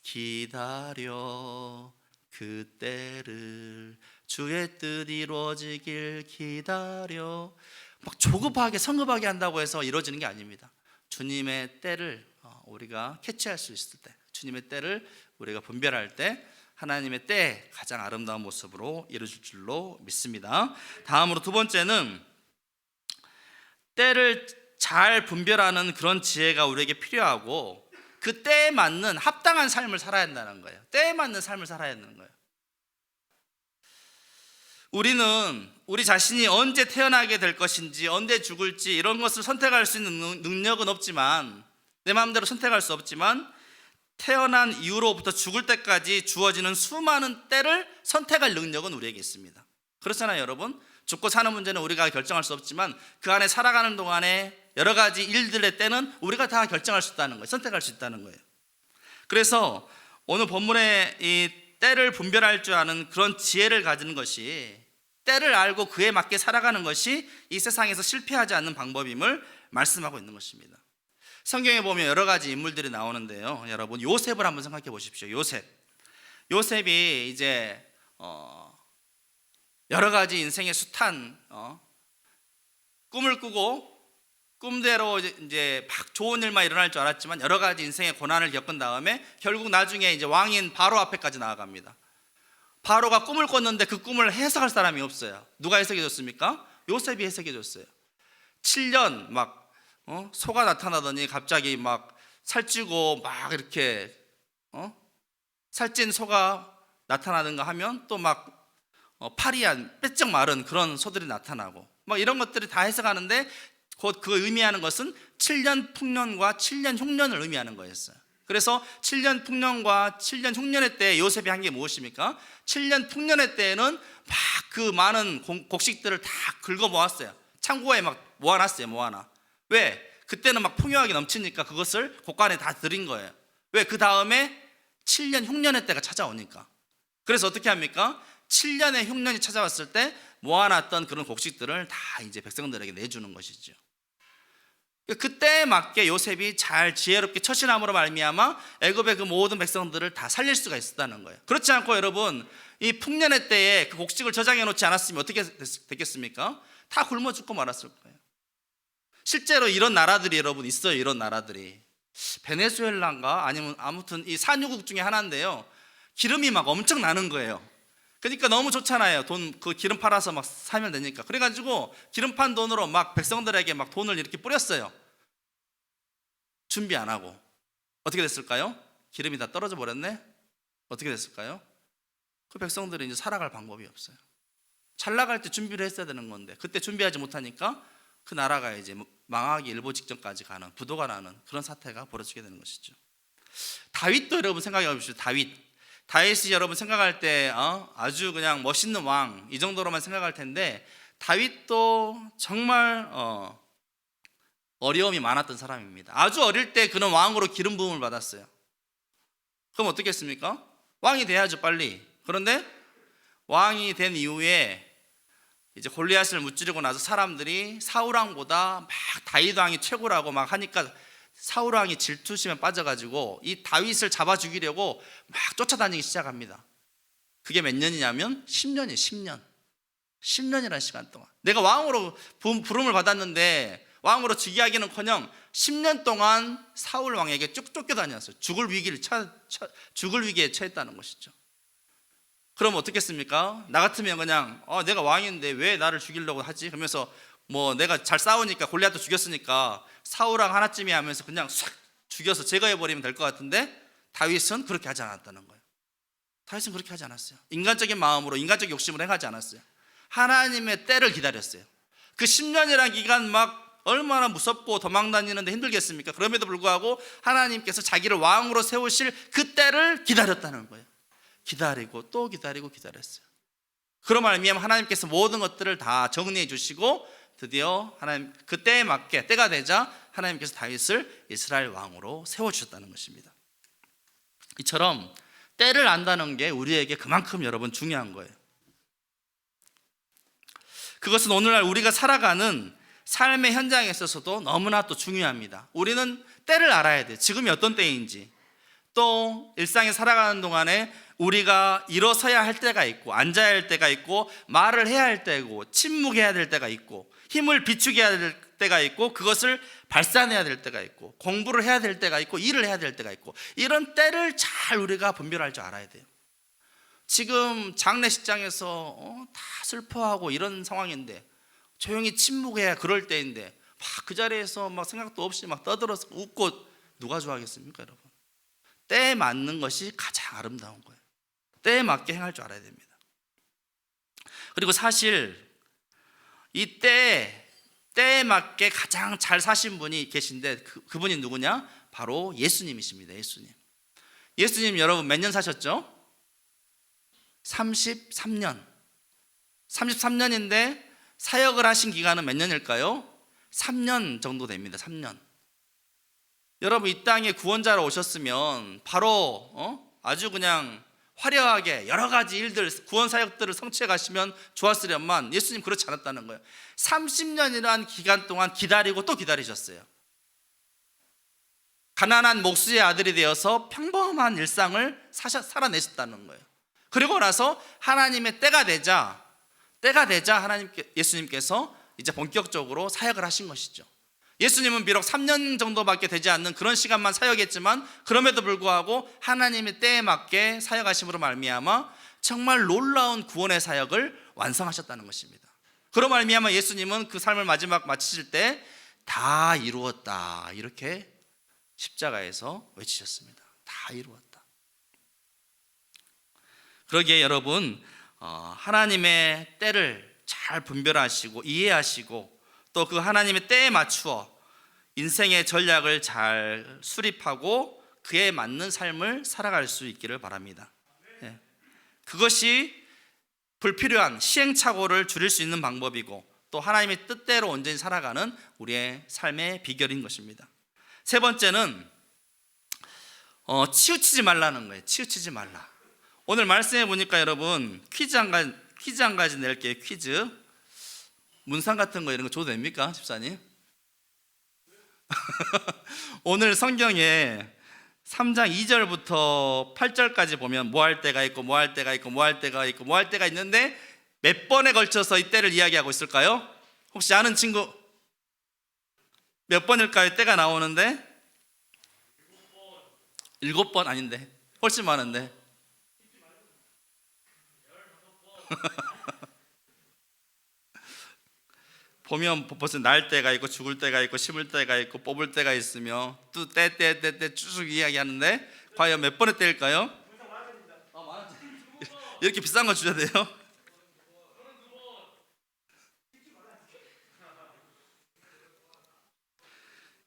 Speaker 2: 기다려 그 때를, 주의 뜻 이루어지길 기다려. 막 조급하게 성급하게 한다고 해서 이루어지는 게 아닙니다. 주님의 때를 우리가 캐치할 수 있을 때, 주님의 때를 우리가 분별할 때 하나님의 때에 가장 아름다운 모습으로 이루어질 줄로 믿습니다. 다음으로 두 번째는 때를 잘 분별하는 그런 지혜가 우리에게 필요하고 그 때에 맞는 합당한 삶을 살아야 한다는 거예요. 때에 맞는 삶을 살아야 하는 거예요. 우리는 우리 자신이 언제 태어나게 될 것인지, 언제 죽을지 이런 것을 선택할 수 있는 능력은 없지만, 내 마음대로 선택할 수 없지만 태어난 이후로부터 죽을 때까지 주어지는 수많은 때를 선택할 능력은 우리에게 있습니다. 그렇잖아요, 여러분. 죽고 사는 문제는 우리가 결정할 수 없지만 그 안에 살아가는 동안에 여러 가지 일들의 때는 우리가 다 결정할 수 있다는 거예요. 선택할 수 있다는 거예요. 그래서 오늘 본문에 이 때를 분별할 줄 아는 그런 지혜를 가지는 것이, 때를 알고 그에 맞게 살아가는 것이 이 세상에서 실패하지 않는 방법임을 말씀하고 있는 것입니다. 성경에 보면 여러 가지 인물들이 나오는데요. 여러분, 요셉을 한번 생각해 보십시오. 요셉이 이제 여러 가지 인생의 숱한 꿈을 꾸고 꿈대로 이제 막 좋은 일만 일어날 줄 알았지만 여러 가지 인생의 고난을 겪은 다음에 결국 나중에 이제 왕인 바로 앞에까지 나아갑니다. 바로가 꿈을 꿨는데 그 꿈을 해석할 사람이 없어요. 누가 해석해 줬습니까? 요셉이 해석해 줬어요. 7년 막 소가 나타나더니 갑자기 막 살찌고 막 이렇게 살찐 소가 나타나는가 하면 또 막 파리한 빼쩍 마른 그런 소들이 나타나고 막 이런 것들이 다 해석하는데 곧 그 의미하는 것은 7년 풍년과 7년 흉년을 의미하는 거였어요. 그래서 7년 풍년과 7년 흉년의 때에 요셉이 한 게 무엇입니까? 7년 풍년의 때에는 막 그 많은 곡식들을 다 긁어 모았어요. 창고에 막 모아놨어요. 왜? 그때는 막 풍요하게 넘치니까 그것을 곳간에 다 들인 거예요. 왜? 그 다음에 7년 흉년의 때가 찾아오니까. 그래서 어떻게 합니까? 7년의 흉년이 찾아왔을 때 모아놨던 그런 곡식들을 다 이제 백성들에게 내주는 것이죠. 그때에 맞게 요셉이 잘 지혜롭게 처신함으로 말미암아 애굽의 그 모든 백성들을 다 살릴 수가 있었다는 거예요. 그렇지 않고 여러분, 이 풍년의 때에 그 곡식을 저장해 놓지 않았으면 어떻게 됐겠습니까? 다 굶어 죽고 말았을 거예요. 실제로 이런 나라들이 여러분 있어요. 이런 나라들이 베네수엘라인가 아니면 아무튼 이 산유국 중에 하나인데요. 기름이 막 엄청 나는 거예요. 그러니까 너무 좋잖아요. 돈 그 기름 팔아서 막 사면 되니까. 그래가지고 기름 판 돈으로 막 백성들에게 막 돈을 이렇게 뿌렸어요. 준비 안 하고 어떻게 됐을까요? 기름이 다 떨어져 버렸네. 어떻게 됐을까요? 그 백성들이 이제 살아갈 방법이 없어요. 잘 나갈 때 준비를 했어야 되는 건데 그때 준비하지 못하니까 그 나라가 이제 망하기 일보 직전까지 가는, 부도가 나는 그런 사태가 벌어지게 되는 것이죠. 다윗도 여러분 생각해 보십시오. 다윗이 여러분 생각할 때 아주 그냥 멋있는 왕 이 정도로만 생각할 텐데 다윗도 정말 어려움이 많았던 사람입니다. 아주 어릴 때 그는 왕으로 기름 부음을 받았어요. 그럼 어떻게 했습니까? 왕이 돼야죠, 빨리. 그런데 왕이 된 이후에 이제 골리앗을 무찌르고 나서 사람들이 사울 왕보다 막 다윗 왕이 최고라고 막 하니까 사울 왕이 질투심에 빠져가지고 이 다윗을 잡아 죽이려고 막 쫓아다니기 시작합니다. 그게 몇 년이냐면 10년이에요. 10년이라는 시간 동안 내가 왕으로 부름을 받았는데 왕으로 즉위하기는커녕 10년 동안 사울 왕에게 쭉 쫓겨다녔어요. 죽을 위기에 처했다는 것이죠. 그럼 어떻겠습니까? 나 같으면 그냥 내가 왕인데 왜 나를 죽이려고 하지? 그러면서 뭐 내가 잘 싸우니까 골리앗도 죽였으니까 사울 왕 하나쯤이 하면서 그냥 싹 죽여서 제거해버리면 될 것 같은데 다윗은 그렇게 하지 않았다는 거예요. 다윗은 그렇게 하지 않았어요. 인간적인 마음으로 인간적 욕심으로 행하지 않았어요. 하나님의 때를 기다렸어요. 그 10년이라는 기간 막 얼마나 무섭고 도망다니는데 힘들겠습니까? 그럼에도 불구하고 하나님께서 자기를 왕으로 세우실 그 때를 기다렸다는 거예요. 기다리고 또 기다리고 기다렸어요. 그런 말미암아 하나님께서 모든 것들을 다 정리해 주시고 드디어 하나님 그 때에 맞게 때가 되자 하나님께서 다윗을 이스라엘 왕으로 세워주셨다는 것입니다. 이처럼 때를 안다는 게 우리에게 그만큼 여러분 중요한 거예요. 그것은 오늘날 우리가 살아가는 삶의 현장에 있어서도 너무나 또 중요합니다. 우리는 때를 알아야 돼요. 지금이 어떤 때인지, 또 일상에 살아가는 동안에 우리가 일어서야 할 때가 있고 앉아야 할 때가 있고 말을 해야 할 때고 침묵해야 될 때가 있고 힘을 비추게 해야 될 때가 있고 그것을 발산해야 될 때가 있고 공부를 해야 될 때가 있고 일을 해야 될 때가 있고 이런 때를 잘 우리가 분별할 줄 알아야 돼요. 지금 장례식장에서 다 슬퍼하고 이런 상황인데 조용히 침묵해야 그럴 때인데 막 그 자리에서 막 생각도 없이 막 떠들어서 웃고 누가 좋아하겠습니까, 여러분? 때에 맞는 것이 가장 아름다운 거예요. 때에 맞게 행할 줄 알아야 됩니다. 그리고 사실 이 때에 맞게 가장 잘 사신 분이 계신데 그분이 누구냐? 바로 예수님이십니다. 예수님 여러분 몇 년 사셨죠? 33년. 33년인데 사역을 하신 기간은 몇 년일까요? 3년 정도 됩니다. 3년. 여러분 이 땅에 구원자로 오셨으면 바로 아주 그냥 화려하게 여러 가지 일들, 구원 사역들을 성취해 가시면 좋았으련만 예수님 그렇지 않았다는 거예요. 30년이라는 기간 동안 기다리고 또 기다리셨어요. 가난한 목수의 아들이 되어서 평범한 일상을 살아내셨다는 거예요. 그리고 나서 하나님의 때가 되자 예수님께서 이제 본격적으로 사역을 하신 것이죠. 예수님은 비록 3년 정도밖에 되지 않는 그런 시간만 사역했지만 그럼에도 불구하고 하나님의 때에 맞게 사역하심으로 말미암아 정말 놀라운 구원의 사역을 완성하셨다는 것입니다. 그로 말미암아 예수님은 그 삶을 마지막 마치실 때 다 이루었다 이렇게 십자가에서 외치셨습니다. 다 이루었다. 그러기에 여러분 하나님의 때를 잘 분별하시고 이해하시고 또 그 하나님의 때에 맞추어 인생의 전략을 잘 수립하고 그에 맞는 삶을 살아갈 수 있기를 바랍니다. 그것이 불필요한 시행착오를 줄일 수 있는 방법이고 또 하나님의 뜻대로 온전히 살아가는 우리의 삶의 비결인 것입니다. 세 번째는 치우치지 말라는 거예요. 치우치지 말라. 오늘 말씀해 보니까 여러분 퀴즈 한 가지 낼게요. 퀴즈. 문상 같은 거 이런 거 줘도 됩니까, 집사님? 오늘 성경에 3장 2절부터 8절까지 보면 뭐 할 때가 있고 뭐 할 때가 있고 뭐 할 때가 있고 뭐 할 때가 있는데 몇 번에 걸쳐서 이 때를 이야기하고 있을까요? 혹시 아는 친구 몇 번일까요? 때가 나오는데 7번 아닌데 훨씬 많은데 보면 벌써 날 때가 있고 죽을 때가 있고 심을 때가 있고 뽑을 때가 있으며 또 때 쭉 이야기하는데 과연 몇 번의 때일까요? 이렇게 비싼 거 주셔야 돼요.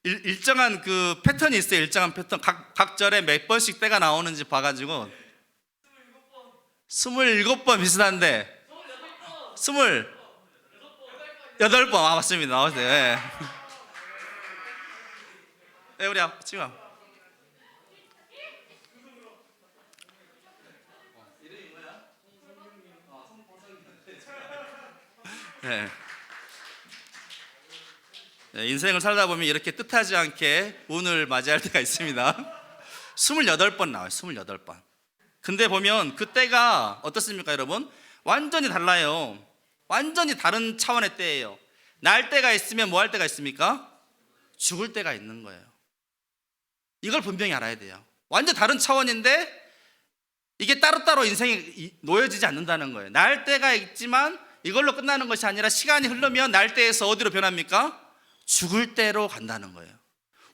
Speaker 2: 일정한 그 패턴이 있어요. 일정한 패턴 각 절에 몇 번씩 때가 나오는지 봐가지고 27번 비슷한데 28번 맞습니다. 나오세요. 네, 우리 지금 인생을 살다 보면 이렇게 뜻하지 않게 운을 맞이할 때가 있습니다. 28번 나와요. 28번. 근데 보면 그 때가 어떻습니까, 여러분? 완전히 달라요. 완전히 다른 차원의 때예요. 날 때가 있으면 뭐 할 때가 있습니까? 죽을 때가 있는 거예요. 이걸 분명히 알아야 돼요. 완전 다른 차원인데 이게 따로따로 인생이 놓여지지 않는다는 거예요. 날 때가 있지만 이걸로 끝나는 것이 아니라 시간이 흐르면 날 때에서 어디로 변합니까? 죽을 때로 간다는 거예요.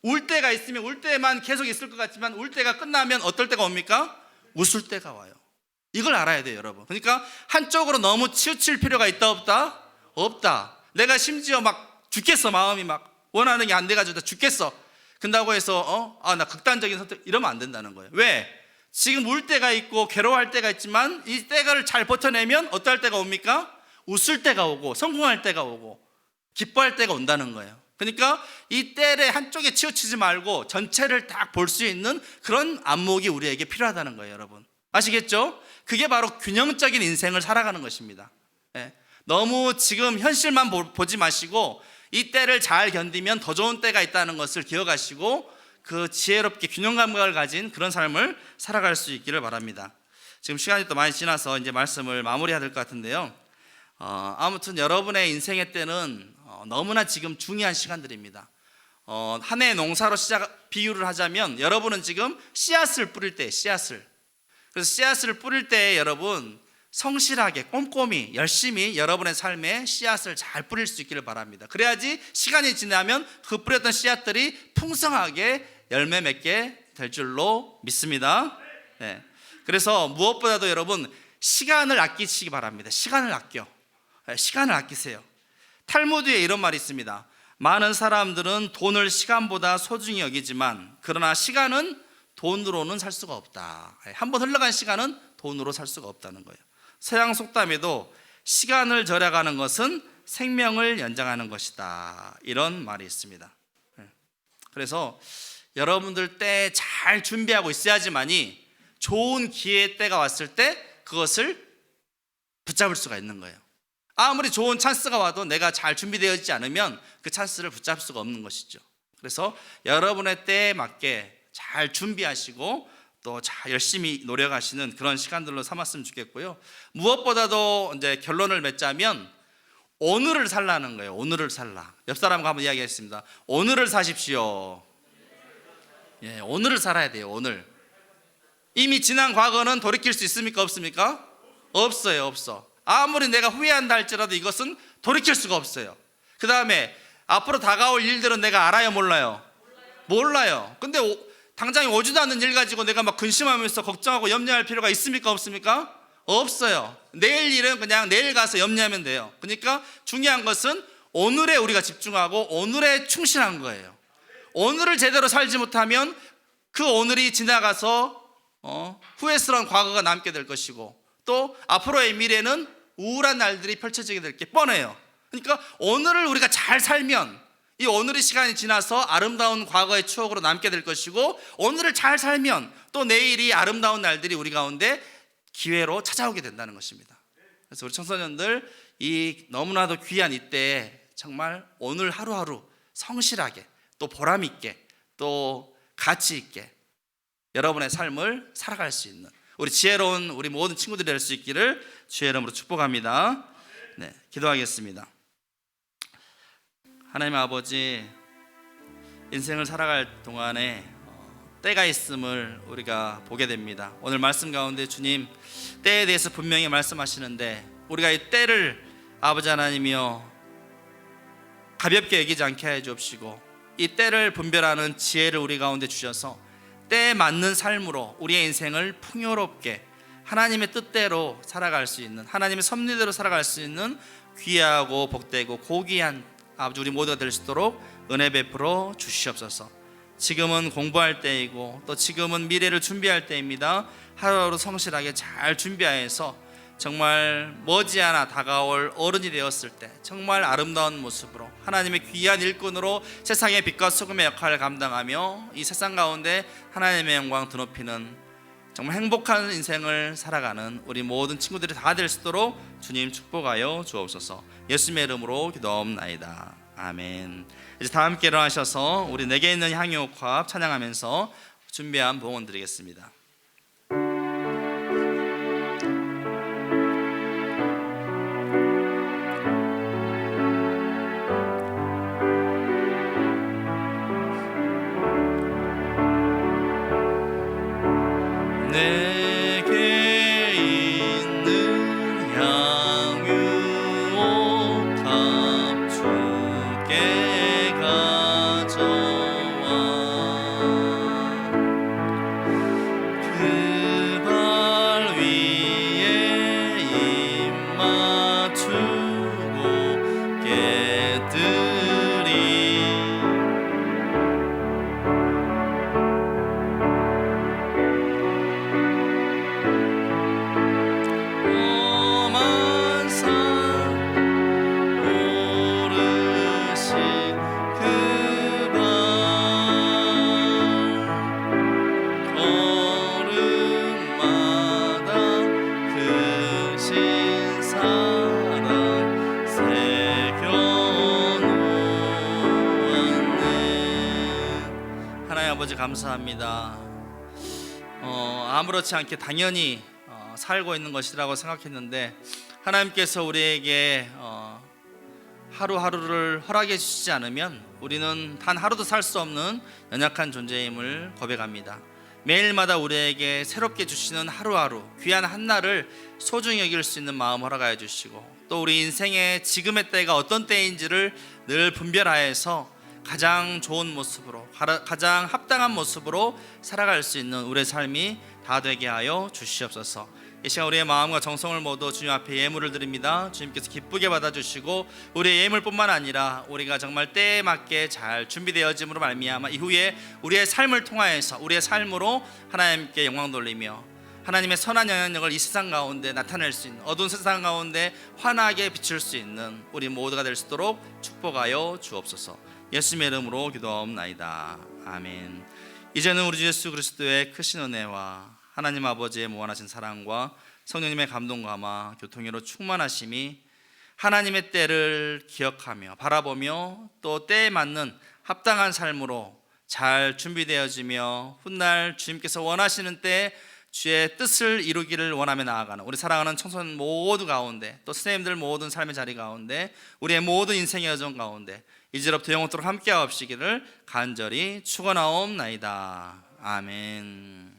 Speaker 2: 울 때가 있으면 울 때만 계속 있을 것 같지만 울 때가 끝나면 어떨 때가 옵니까? 웃을 때가 와요. 이걸 알아야 돼요, 여러분. 그러니까 한쪽으로 너무 치우칠 필요가 있다 없다? 없다. 내가 심지어 막 죽겠어. 마음이 막 원하는 게 안 돼가지고 죽겠어. 근다고 해서 나 극단적인 선택 이러면 안 된다는 거예요. 왜? 지금 울 때가 있고 괴로워할 때가 있지만 이 때를 잘 버텨내면 어떨 때가 옵니까? 웃을 때가 오고 성공할 때가 오고 기뻐할 때가 온다는 거예요. 그러니까 이 때에 한쪽에 치우치지 말고 전체를 딱 볼 수 있는 그런 안목이 우리에게 필요하다는 거예요, 여러분. 아시겠죠? 그게 바로 균형적인 인생을 살아가는 것입니다. 너무 지금 현실만 보지 마시고 이 때를 잘 견디면 더 좋은 때가 있다는 것을 기억하시고 그 지혜롭게 균형 감각을 가진 그런 삶을 살아갈 수 있기를 바랍니다. 지금 시간이 또 많이 지나서 이제 말씀을 마무리해야 될 것 같은데요. 아무튼 여러분의 인생의 때는 너무나 지금 중요한 시간들입니다. 한 해의 농사로 비유를 하자면 여러분은 지금 씨앗을 뿌릴 때 그래서 씨앗을 뿌릴 때 여러분 성실하게 꼼꼼히 열심히 여러분의 삶에 씨앗을 잘 뿌릴 수 있기를 바랍니다. 그래야지 시간이 지나면 그 뿌렸던 씨앗들이 풍성하게 열매 맺게 될 줄로 믿습니다. 그래서 무엇보다도 여러분 시간을 아끼시기 바랍니다. 시간을 아끼세요. 탈무드에 이런 말이 있습니다. 많은 사람들은 돈을 시간보다 소중히 여기지만 그러나 시간은 돈으로는 살 수가 없다. 한번 흘러간 시간은 돈으로 살 수가 없다는 거예요. 서양 속담에도 시간을 절약하는 것은 생명을 연장하는 것이다. 이런 말이 있습니다. 그래서 여러분들 때 잘 준비하고 있어야지만이 좋은 기회의 때가 왔을 때 그것을 붙잡을 수가 있는 거예요. 아무리 좋은 찬스가 와도 내가 잘 준비되어 있지 않으면 그 찬스를 붙잡을 수가 없는 것이죠. 그래서 여러분의 때에 맞게 잘 준비하시고 또 잘 열심히 노력하시는 그런 시간들로 삼았으면 좋겠고요. 무엇보다도 이제 결론을 맺자면 오늘을 살라는 거예요. 오늘을 살라. 옆 사람과 한번 이야기했습니다. 오늘을 사십시오. 예, 오늘을 살아야 돼요. 오늘. 이미 지난 과거는 돌이킬 수 있습니까? 없습니까? 없어요. 없어. 아무리 내가 후회한다 할지라도 이것은 돌이킬 수가 없어요. 그 다음에 앞으로 다가올 일들은 내가 알아요? 몰라요? 몰라요. 근데 당장에 오지도 않는 일 가지고 내가 막 근심하면서 걱정하고 염려할 필요가 있습니까? 없습니까? 없어요. 내일 일은 그냥 내일 가서 염려하면 돼요. 그러니까 중요한 것은 오늘에 우리가 집중하고 오늘에 충실한 거예요. 오늘을 제대로 살지 못하면 그 오늘이 지나가서 후회스러운 과거가 남게 될 것이고 또 앞으로의 미래는 우울한 날들이 펼쳐지게 될 게 뻔해요. 그러니까 오늘을 우리가 잘 살면 이 오늘의 시간이 지나서 아름다운 과거의 추억으로 남게 될 것이고 오늘을 잘 살면 또 내일이 아름다운 날들이 우리 가운데 기회로 찾아오게 된다는 것입니다. 그래서 우리 청소년들 이 너무나도 귀한 이때에 정말 오늘 하루하루 성실하게 또 보람 있게 또 가치 있게 여러분의 삶을 살아갈 수 있는 우리 지혜로운 우리 모든 친구들이 될 수 있기를 주의 이름으로 축복합니다. 네, 기도하겠습니다. 하나님 아버지, 인생을 살아갈 동안에 때가 있음을 우리가 보게 됩니다. 오늘 말씀 가운데 주님 때에 대해서 분명히 말씀하시는데 우리가 이 때를 아버지 하나님이여 가볍게 여기지 않게 해 주옵시고 이 때를 분별하는 지혜를 우리 가운데 주셔서 때에 맞는 삶으로 우리의 인생을 풍요롭게 하나님의 뜻대로 살아갈 수 있는 하나님의 섭리대로 살아갈 수 있는 귀하고 복되고 고귀한 아버지 우리 모두가 될 수 있도록 은혜 베풀어 주시옵소서. 지금은 공부할 때이고 또 지금은 미래를 준비할 때입니다. 하루하루 성실하게 잘 준비하여서 정말 머지않아 다가올 어른이 되었을 때 정말 아름다운 모습으로 하나님의 귀한 일꾼으로 세상의 빛과 소금의 역할을 감당하며 이 세상 가운데 하나님의 영광 드높이는 정말 행복한 인생을 살아가는 우리 모든 친구들이 다 될 수 있도록 주님 축복하여 주옵소서. 예수님의 이름으로 기도옵나이다. 아멘. 이제 다 함께 일어나셔서 우리 내게 있는 향유옥합 찬양하면서 준비한 봉헌 드리겠습니다. 내게 있는 향유옥합 주께 가져와 그 발 위에 입 맞추고 깨뜨리 오만 산 오르신 그 발 걸음마다 크신 사랑 새겨놓았네. 하나님 아버지 감사합니다. 아무렇지 않게 당연히 살고 있는 것이라고 생각했는데 하나님께서 우리에게 하루하루를 허락해 주시지 않으면 우리는 단 하루도 살 수 없는 연약한 존재임을 고백합니다. 매일마다 우리에게 새롭게 주시는 하루하루 귀한 한날을 소중히 여길 수 있는 마음 허락하여 주시고 또 우리 인생의 지금의 때가 어떤 때인지를 늘 분별하여서 가장 좋은 모습으로 가장 합당한 모습으로 살아갈 수 있는 우리의 삶이 다 되게 하여 주시옵소서. 이 시간 우리의 마음과 정성을 모두 주님 앞에 예물을 드립니다. 주님께서 기쁘게 받아주시고 우리의 예물뿐만 아니라 우리가 정말 때에 맞게 잘 준비되어짐으로 말미암아 이후에 우리의 삶을 통하여서 우리의 삶으로 하나님께 영광 돌리며 하나님의 선한 영향력을 이 세상 가운데 나타낼 수 있는, 어두운 세상 가운데 환하게 비출 수 있는 우리 모두가 될 수 있도록 축복하여 주옵소서. 예수님의 이름으로 기도하옵나이다. 아멘. 이제는 우리 주 예수 그리스도의 크신 은혜와 하나님 아버지의 무한하신 사랑과 성령님의 감동감화 교통으로 충만하심이 하나님의 때를 기억하며 바라보며 또 때에 맞는 합당한 삶으로 잘 준비되어지며 훗날 주님께서 원하시는 때에 주의 뜻을 이루기를 원하며 나아가는 우리 사랑하는 청소년 모두 가운데, 또 선생님들 모든 삶의 자리 가운데, 우리의 모든 인생의 여정 가운데 이제로부터 영원토록 함께하옵시기를 간절히 축원하옵나이다. 아멘.